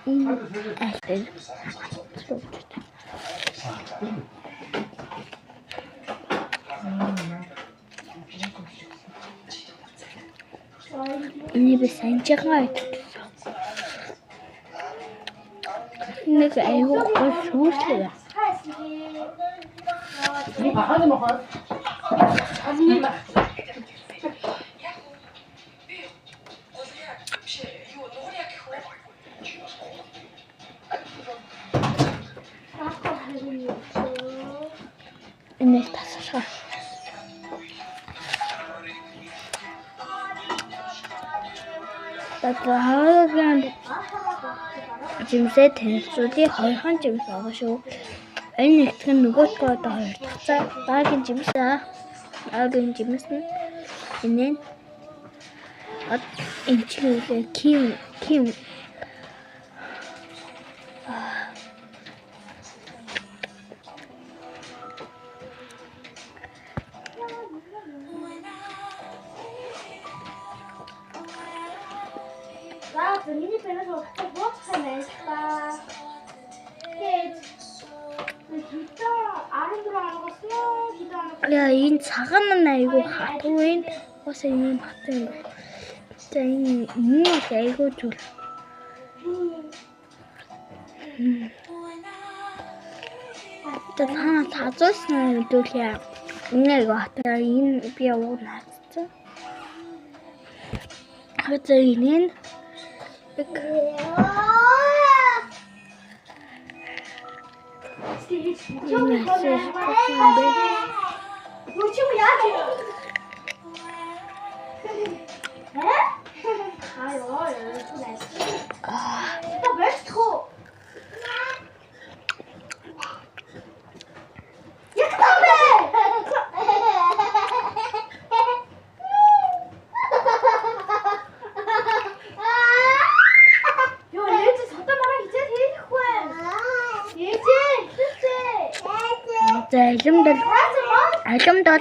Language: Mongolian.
ini bisa jangan ini kayak aku susah. Ini tak susah. Татлахагийн жимсээ танилцуулъя. Хоёрхан жимс байгаа шүү. Энэ нэгтгэх нь нөгөөдгөө одоо хоёр дахь цаа. Багийн жимс нь энэ энэ чинь Ким миний пенээс уртаа бууцсан байж та. Тэгээд хитаа 14 оноос яа энэ цагаан нь айгүй хатуу юм. Уусаа ийм хатуу юм. За энэ айгүй зүйл. Тэгээд хана тазууснаа хэдүүлээ. Энэ айгүй хатуу энэ би явуул наацсан. Хэвээ энэ Почему я? Это быстро. Я кто бы? алимдал